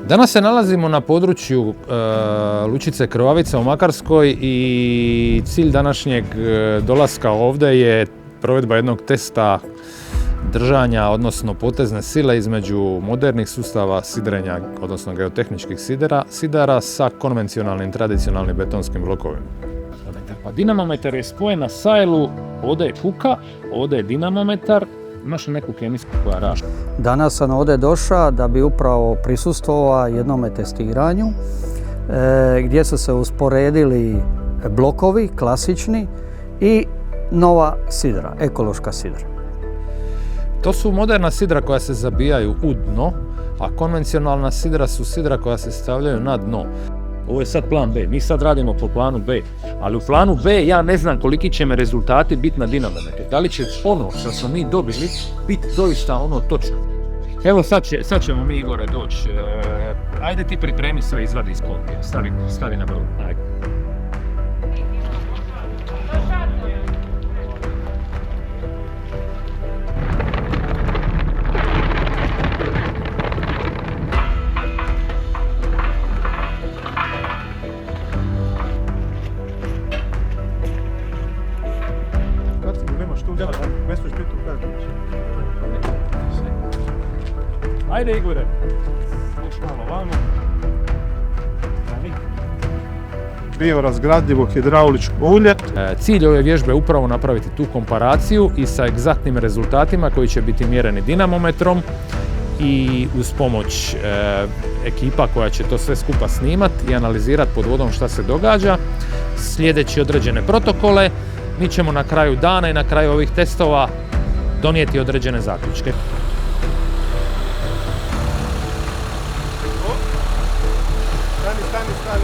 Danas se nalazimo na području lučice Krvavica u Makarskoj i cilj današnjeg dolaska ovdje je provedba jednog testa držanja, odnosno potezne sile između modernih sustava sidrenja, odnosno geotehničkih sidara sa konvencionalnim, tradicionalnim betonskim blokovima. Pa dinamometar je spojen na sajlu, ovdje je kuka, ovdje je dinamometar, imaš li neku kemijsku koja raša? Danas sam ovdje došao da bi upravo prisustvovao jednome testiranju gdje su se usporedili blokovi klasični i nova sidra, ekološka sidra. To su moderna sidra koja se zabijaju u dno, a konvencionalna sidra su sidra koja se stavljaju na dno. Ovo je sad plan B, mi sad radimo po planu B, ali u planu B ja ne znam koliki će me rezultati biti na dinamometru. Da li će ono što smo mi dobili biti doista ono točno. Evo sad ćemo mi, Igore, doći. Ajde ti pripremi sve, izvadi iz kopije, stavi na broj. Ajde. Ajde, Igore, uš malo vamo. Biorazgradivo hidrauličko ulje. Cilj ove vježbe je upravo napraviti tu komparaciju i sa egzaktnim rezultatima koji će biti mjereni dinamometrom i uz pomoć ekipa koja će to sve skupa snimati i analizirati pod vodom šta se događa. Slijedeći određene protokole, mi ćemo na kraju dana i na kraju ovih testova donijeti određene zaključke. Stani.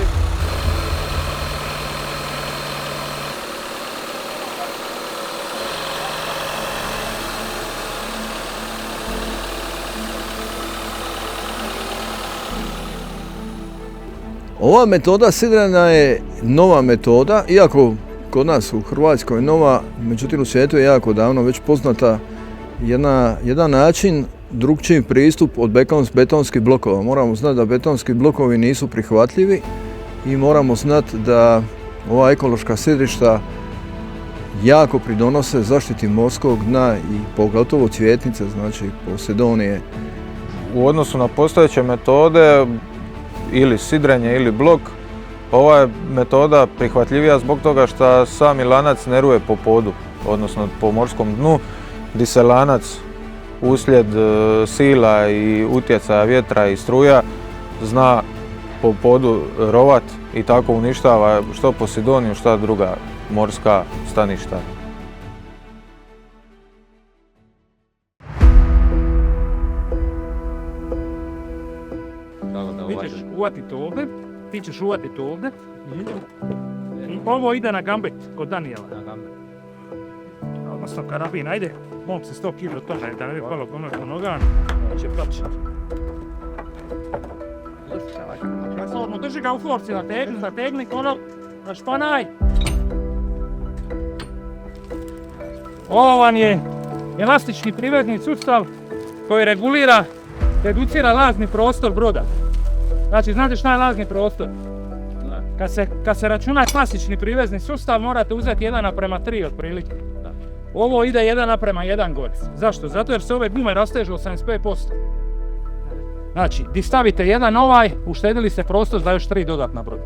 Ova metoda sidrenja je nova metoda, iako kod nas u Hrvatskoj je nova, međutim u svijetu je jako davno već poznata jedan način, drukčiji pristup od betonskih blokova. Moramo znati da betonski blokovi nisu prihvatljivi i moramo znati da ova ekološka sidrišta jako pridonose zaštiti morskog dna i pogotovo cvjetnice, znači Posidonije. U odnosu na postojeće metode, ili sidrenje ili blok, ova je metoda prihvatljivija zbog toga što sami lanac ne ruje po podu, odnosno po morskom dnu, gdje se lanac uslijed sila i utjecaja vjetra i struja zna po podu rovat i tako uništava što Posidoniju, što druga morska staništa. Ti ćeš uvatiti ovdje, ti ćeš uvatiti ovdje. Ovo ide na gambet kod Danijela. Odnosno karabin, ajde. Molim se 100 kg od toga, da ne bi palo konačno nogan. Će plaći. Slobodno, drži ga u forci, zategni kono, rašpanaj. Ovo vam je elastični privezni sustav koji reducira lazni prostor broda. Znači, znate šta je lazni prostor? Kad se računa klasični privezni sustav, morate uzeti 1:3 otprilike. Ovo ide 1:1 gore. Zašto? Zato jer se ove gume rastežu 85%. Znači, di stavite jedan uštedili ste prostor za još 3 dodatna broda.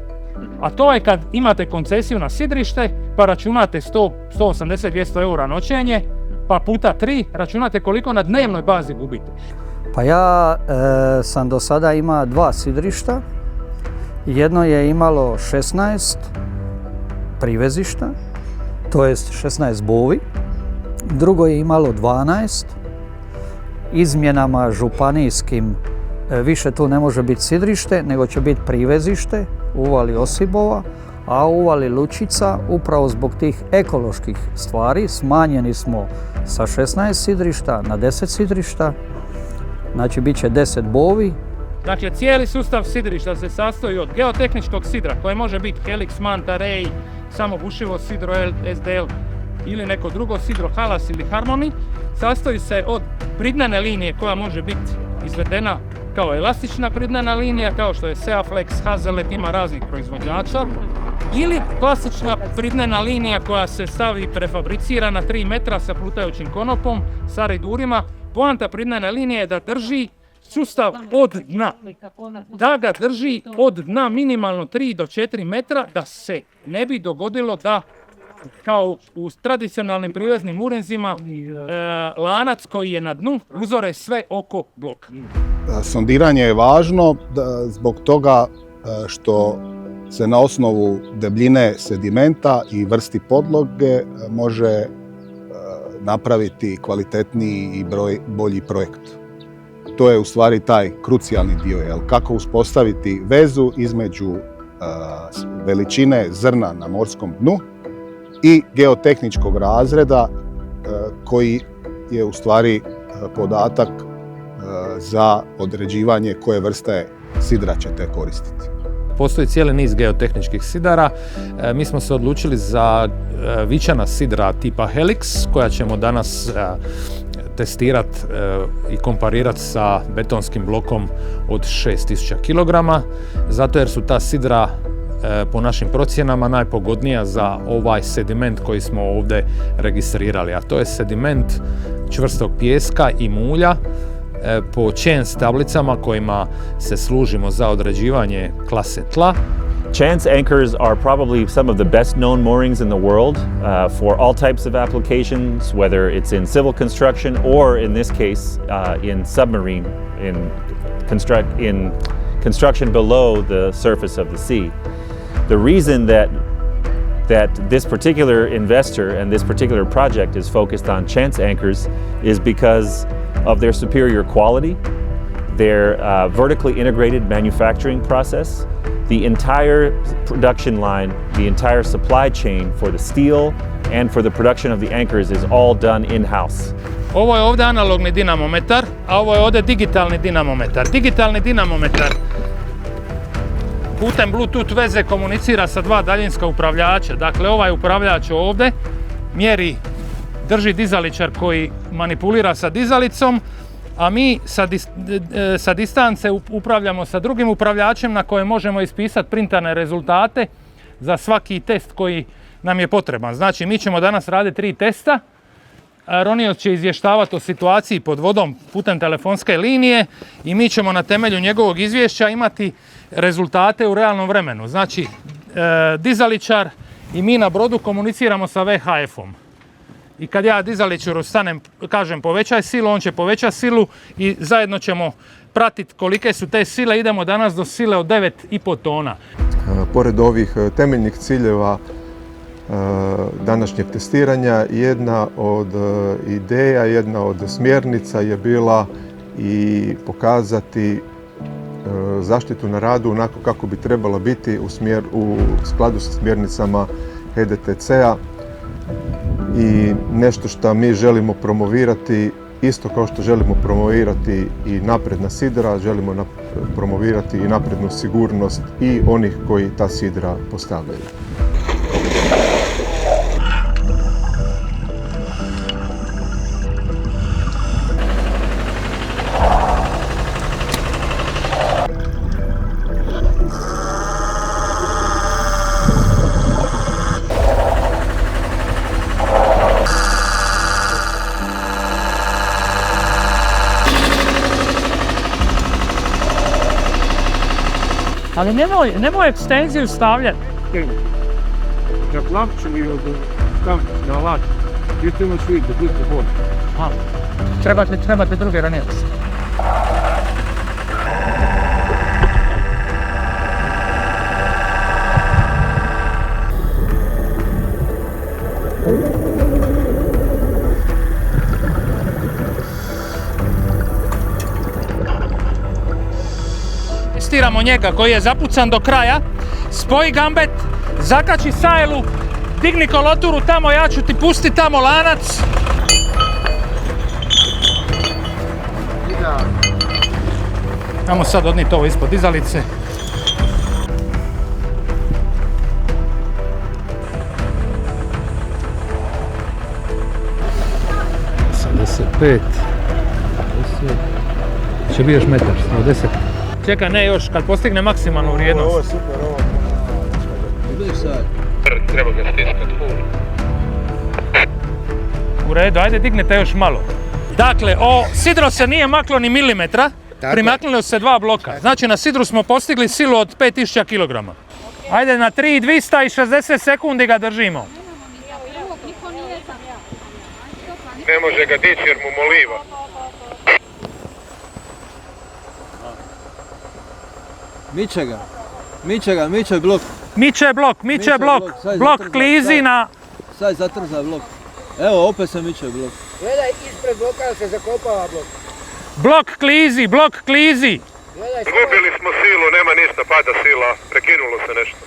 A to je kad imate koncesiju na sidrište, pa računate 180-200 eura noćenje, pa puta 3, računate koliko na dnevnoj bazi gubite. Pa ja sam do sada imao 2 sidrišta. Jedno je imalo 16 privezišta, to jest 16 bovi. Drugo je imalo 12. Izmjenama županijskim više tu ne može biti sidrište, nego će biti privezište u uvali Osibova, a u uvali Lučica upravo zbog tih ekoloških stvari smanjeni smo sa 16 sidrišta na 10 sidrišta. Znači, bit će 10 bovi. Dakle, cijeli sustav sidrišta se sastoji od geotehničkog sidra, koje može biti Helix, Manta, Ray, samo bušivo sidro SDL ili neko drugo sidro, Halas ili Harmony. Sastoji se od pridnene linije koja može biti izvedena kao elastična pridnena linija, kao što je Seaflex, Hazelet, ima raznih proizvođača, ili klasična pridnena linija koja se stavi prefabricira na 3 metra sa plutajućim konopom, sa redurima. Poanta pridnene linije je da drži sustav od dna. Da ga drži od dna minimalno 3 do 4 metra, da se ne bi dogodilo da, kao u tradicionalnim priveznim urezima, lanac koji je na dnu uzore sve oko bloka. Sondiranje je važno zbog toga što se na osnovu debljine sedimenta i vrsti podloge može napraviti kvalitetniji i bolji projekt. To je u stvari taj krucijalni dio, kako uspostaviti vezu između veličine zrna na morskom dnu i geotehničkog razreda koji je u stvari podatak za određivanje koje vrste sidra ćete koristiti. Postoji cijeli niz geotehničkih sidara. Mi smo se odlučili za vičana sidra tipa Helix koja ćemo danas testirati i komparirati sa betonskim blokom od 6000 kg, zato jer su ta sidra po našim procjenama najpogodnija za ovaj sediment koji smo ovdje registrirali, a to je sediment čvrstog pijeska i mulja po chance tablicama kojima se služimo za određivanje klase tla. Chance anchors are probably some of the best known moorings in the world for all types of applications, whether it's in civil construction or in this case in submarine, in construction below the surface of the sea. The reason that this particular investor and this particular project is focused on chance anchors is because of their superior quality, their vertically integrated manufacturing process, the entire production line, the entire supply chain for the steel and for the production of the anchors is all done in-house. Ovo je ovdje analogni dinamometar, a ovo je ovdje digitalni dinamometar. Digitalni dinamometar putem Bluetooth veze komunicira sa 2 daljinska upravljača. Dakle, ovaj upravljač ovdje mjeri, drži dizaličar koji manipulira sa dizalicom, a mi sa distance upravljamo sa drugim upravljačem na kojem možemo ispisati printane rezultate za svaki test koji nam je potreban. Znači, mi ćemo danas raditi 3 testa. Ronioz će izvještavati o situaciji pod vodom putem telefonske linije i mi ćemo na temelju njegovog izvješća imati rezultate u realnom vremenu. Znači, dizaličar i mi na brodu komuniciramo sa VHF-om. I kad ja dizaličaru stanem, kažem povećaj silu, on će povećati silu i zajedno ćemo pratiti kolike su te sile. Idemo danas do sile od 9,5 tona. Pored ovih temeljnih ciljeva današnjeg testiranja, jedna od ideja, jedna od smjernica je bila i pokazati zaštitu na radu onako kako bi trebalo biti u skladu sa smjernicama EDTC-a i nešto što mi želimo promovirati, isto kao što želimo promovirati i napredna sidra, želimo promovirati i naprednu sigurnost i onih koji ta sidra postavljaju. Ali nemoj ekstenziju stavljati. Ja plavču mi staviti na lač. You too much weight, the good to hold. Trebate druge ranice. Testiramo njega koji je zapucan do kraja, spoji gambet, zakači sajlu, digni koloturu tamo, ja ću ti pustiti tamo lanac. Ajmo sad odniti ovo ispod dizalice. će biti još metar, 110. Čekaj, ne još, kad postigne maksimalnu vrijednost. Ovo je super, ovo. Ideš sad. Treba ga stiskat full. U redu, ajde dignete još malo. Dakle, sidro se nije maklo ni milimetra, primaknuli se 2 bloka. Znači na sidru smo postigli silu od 5000 kg. Ajde na 3260 sekundi ga držimo. Ne može ga dići jer mu moliva. Miče blok. Miče blok. Blok klizi na... Sad zatrza blok. Evo, opet se miče blok. Gledaj, ispred bloka se zakopava blok. Blok klizi. Izgubili smo silu, nema ništa, pada sila, prekinulo se nešto.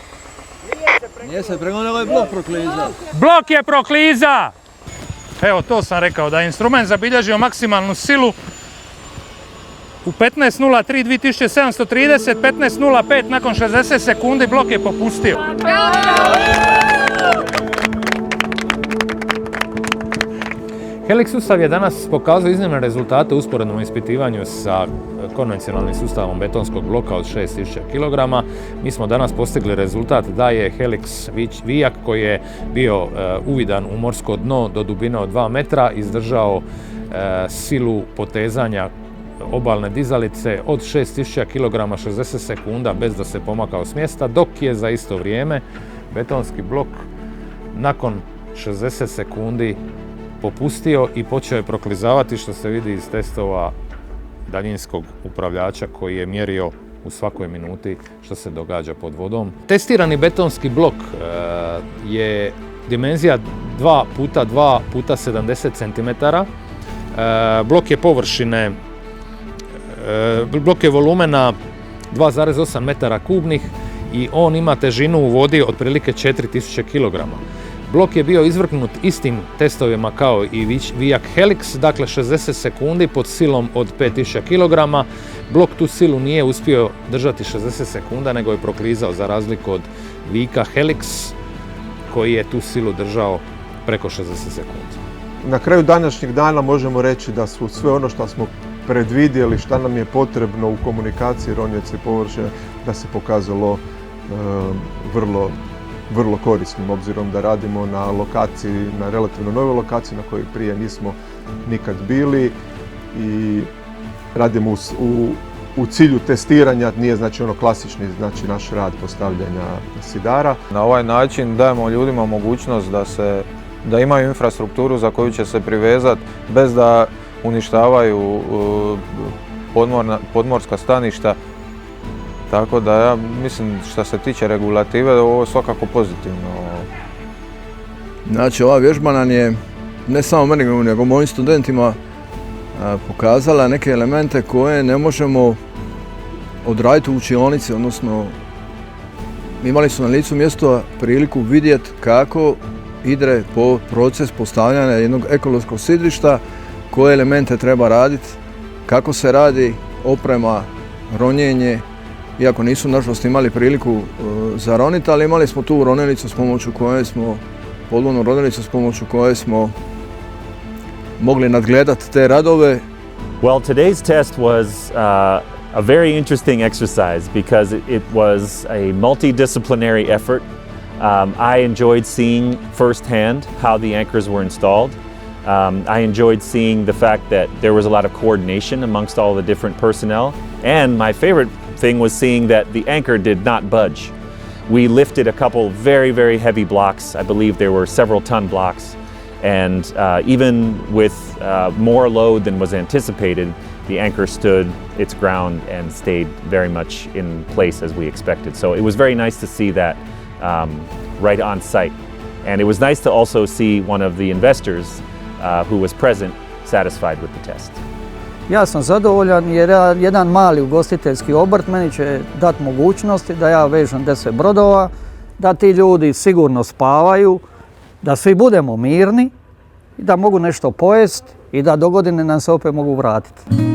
Nije se prekinulo, nego je blok proklizao. Blok je prokliza. Evo, to sam rekao, da je instrument zabilježio maksimalnu silu u 15.03 2730, 15.05 nakon 60 sekundi blok je popustio. Helix sustav je danas pokazao iznimne rezultate u usporednom ispitivanju sa konvencionalnim sustavom betonskog bloka od 6000 kg. Mi smo danas postigli rezultat da je Helix vijak koji je bio uvidan u morsko dno do dubine od 2 metra izdržao silu potezanja obalne dizalice od 6000 kg 60 sekunda bez da se pomakao s mjesta, dok je za isto vrijeme betonski blok nakon 60 sekundi popustio i počeo je proklizavati, što se vidi iz testova daljinskog upravljača koji je mjerio u svakoj minuti što se događa pod vodom. Testirani betonski blok je dimenzija 2x2 x 70 cm. Blok je površine, blok je volumena 2,8 metara kubnih i on ima težinu u vodi otprilike 4000 kg. Blok je bio izvrgnut istim testovima kao i vijak Helix, dakle 60 sekundi pod silom od 5000 kg. Blok tu silu nije uspio držati 60 sekunda, nego je proklizao za razliku od vijaka Helix koji je tu silu držao preko 60 sekundi. Na kraju današnjeg dana možemo reći da su sve ono što smo predvidjeli, šta nam je potrebno u komunikaciji ronioca i površine, da se pokazalo vrlo korisnim, obzirom da radimo na lokaciji, na relativno novoj lokaciji na kojoj prije nismo nikad bili i radimo u cilju testiranja, nije znači ono klasični znači naš rad postavljanja sidara. Na ovaj način dajemo ljudima mogućnost da imaju infrastrukturu za koju će se privezati bez da uništavaju podmorska staništa. Tako da ja mislim što se tiče regulative da ovo je svakako pozitivno. Znači ova vježba nam je ne samo meni nego mojim studentima pokazala neke elemente koje ne možemo odraditi u učionici, odnosno imali su na licu mjesta priliku vidjeti kako ide proces postavljanja jednog ekološkog sidrišta, koje elemente treba raditi, kako se radi oprema, ronjenje, iako nisu nažalost imali priliku zaroniti, ali imali smo tu ronilicu s pomoću koje smo, podvodnu ronilicu s pomoću koje smo mogli nadgledati te radove. Well, today's test was a very interesting exercise because it was a multidisciplinary effort. I enjoyed seeing firsthand how the anchors were installed. I enjoyed seeing the fact that there was a lot of coordination amongst all the different personnel. And my favorite thing was seeing that the anchor did not budge. We lifted a couple very, very heavy blocks. I believe there were several ton blocks. And even with more load than was anticipated, the anchor stood its ground and stayed very much in place as we expected. So it was very nice to see that right on site. And it was nice to also see one of the investors who was present satisfied with the test. Ja sam zadovoljan jer jedan mali ugostiteljski obrt meni će dati mogućnosti da ja vežem 10 brodova, da ti ljudi sigurno spavaju, da svi budemo mirni i da mogu nešto pojesti i da do godine nam se opet mogu vratiti.